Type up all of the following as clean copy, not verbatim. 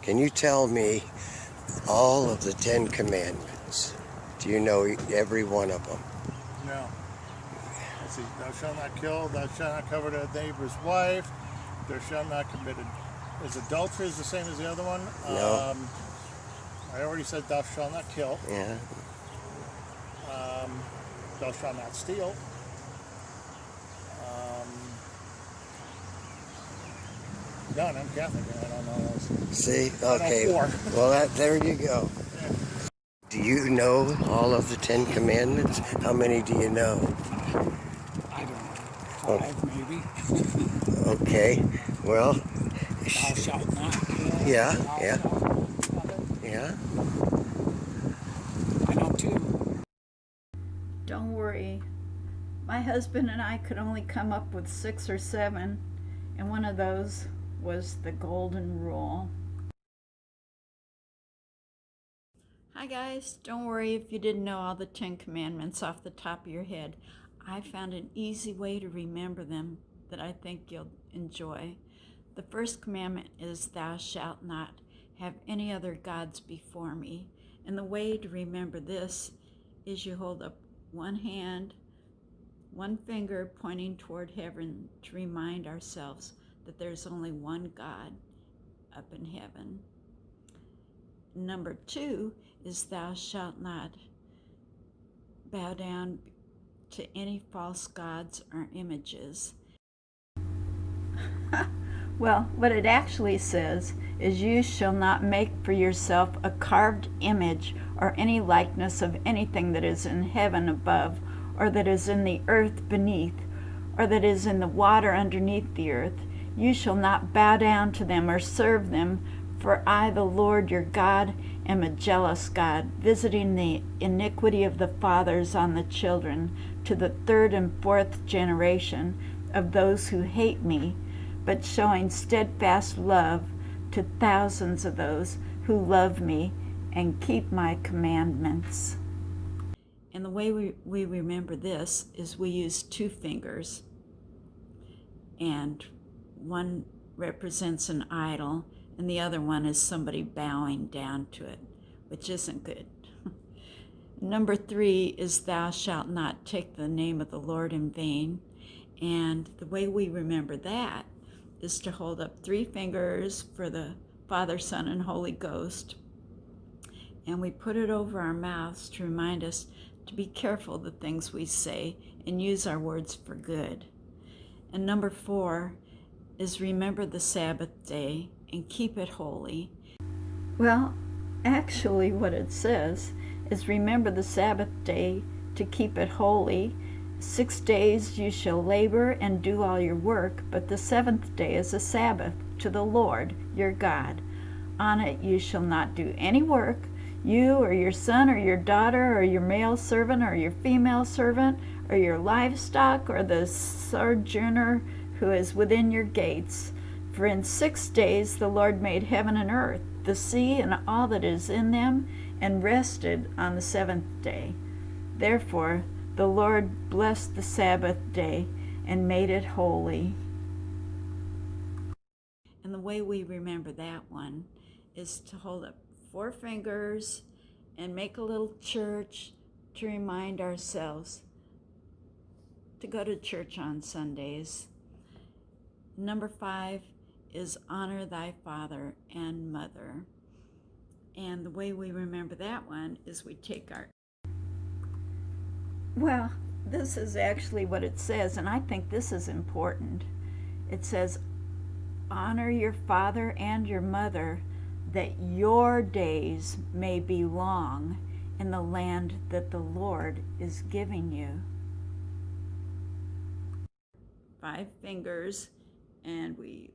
Can you tell me all of the 10 Commandments? Do you know every one of them? No. Let's see. Thou shalt not kill. Thou shalt not covet thy neighbor's wife. Thou shalt not commit. Is adultery the same as the other one? No. I already said thou shalt not kill. Yeah. Thou shalt not steal. Done. I'm Catholic. I don't know those. See? I know Okay. 4. Well, there you go. Yeah. Do you know all of the 10 Commandments? How many do you know? I don't know. 5 maybe. Okay. Well, Thou shalt not kill. Yeah, Thou yeah. shalt not covet. yeah. I know 2. Don't worry. My husband and I could only come up with 6 or 7, and one of those was the golden rule. Hi guys, don't worry if you didn't know all the 10 Commandments off the top of your head. I found an easy way to remember them that I think you'll enjoy. The first commandment is thou shalt not have any other gods before me. And the way to remember this is you hold up one hand, one finger pointing toward heaven to remind ourselves that there's only one God up in heaven. Number 2 is thou shalt not bow down to any false gods or images. Well, what it actually says is you shall not make for yourself a carved image or any likeness of anything that is in heaven above, or that is in the earth beneath, or that is in the water underneath the earth. You shall not bow down to them or serve them, for I, the Lord your God, am a jealous God, visiting the iniquity of the fathers on the children to the 3rd and 4th generation of those who hate me, but showing steadfast love to thousands of those who love me and keep my commandments. And the way we remember this is we use 2 fingers, and one represents an idol and the other one is somebody bowing down to it, which isn't good. Number 3 is thou shalt not take the name of the Lord in vain. And the way we remember that is to hold up 3 fingers for the Father, Son, and Holy Ghost. And we put it over our mouths to remind us to be careful the things we say and use our words for good. And number 4 is remember the Sabbath day and keep it holy. Well, actually what it says is remember the Sabbath day to keep it holy. 6 days you shall labor and do all your work, but the 7th day is a Sabbath to the Lord your God. On it you shall not do any work, you or your son or your daughter or your male servant or your female servant or your livestock or the sojourner who is within your gates. For in 6 days the Lord made heaven and earth, the sea and all that is in them, and rested on the 7th day. Therefore the Lord blessed the Sabbath day and made it holy. And the way we remember that one is to hold up 4 fingers and make a little church to remind ourselves to go to church on Sundays. Number 5 is honor thy father and mother. And the way we remember that one is we take our... Well, this is actually what it says, and I think this is important. It says, honor your father and your mother, that your days may be long in the land that the Lord is giving you. 5 fingers, and we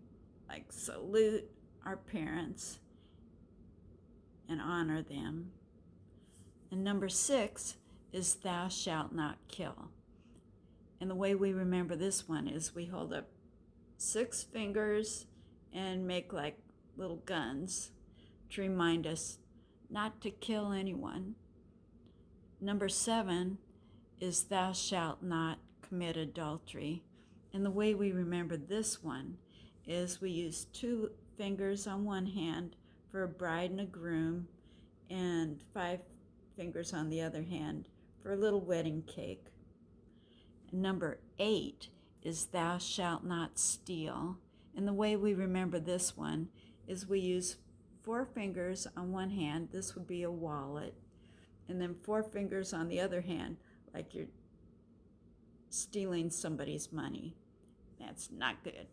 salute our parents and honor them. And number 6 is thou shalt not kill. And the way we remember this one is we hold up 6 fingers and make like little guns to remind us not to kill anyone. Number 7 is thou shalt not commit adultery. And the way we remember this one is we use 2 fingers on one hand for a bride and a groom, and 5 fingers on the other hand for a little wedding cake. And number 8 is thou shalt not steal. And the way we remember this one is we use 4 fingers on one hand, this would be a wallet, and then 4 fingers on the other hand, like you're stealing somebody's money. That's not good.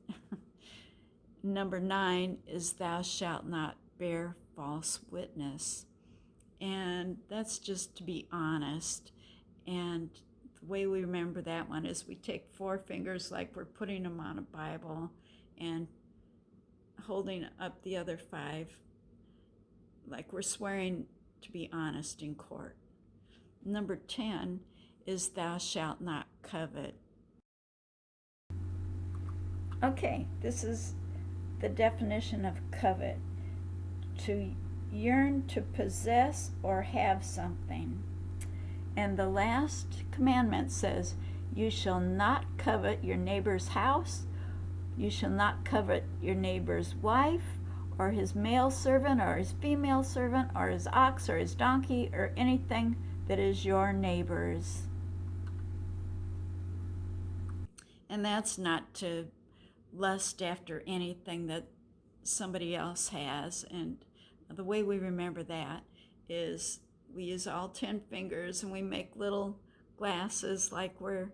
Number 9 is thou shalt not bear false witness. And that's just to be honest. And the way we remember that one is we take 4 fingers like we're putting them on a Bible and holding up the other 5 like we're swearing to be honest in court. Number 10 is thou shalt not covet. Okay, this is the definition of covet: to yearn to possess or have something. And the last commandment says, you shall not covet your neighbor's house, you shall not covet your neighbor's wife, or his male servant, or his female servant, or his ox, or his donkey, or anything that is your neighbor's. And that's not to lust after anything that somebody else has. And the way we remember that is we use all 10 fingers and we make little glasses like we're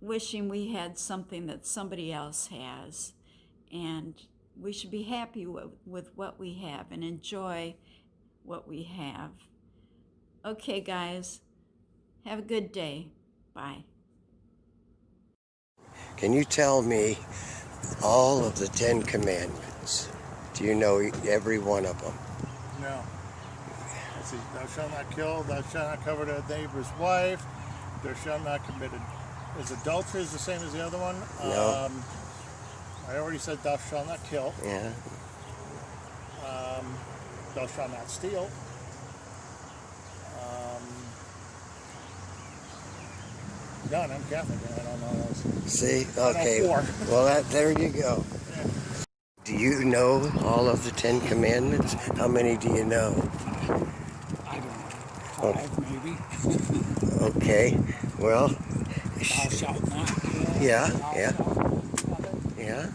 wishing we had something that somebody else has. And we should be happy with what we have and enjoy what we have. Okay, guys, have a good day. Bye. Can you tell me all of the 10 commandments? Do you know every one of them? No. Let's see. Thou shalt not kill. Thou shalt not covet thy neighbor's wife. Thou shalt not commit. Is adultery the same as the other one? No. I already said thou shalt not kill. Yeah. Thou shalt not steal. None. I'm Catholic and I don't know those. See? I know Okay. 4. Well, there you go. Yeah. Do you know all of the 10 commandments? How many do you know? I don't know. 5 maybe. Okay. Well, Thou shalt not kill. Yeah, Thou yeah. shalt not covet. yeah.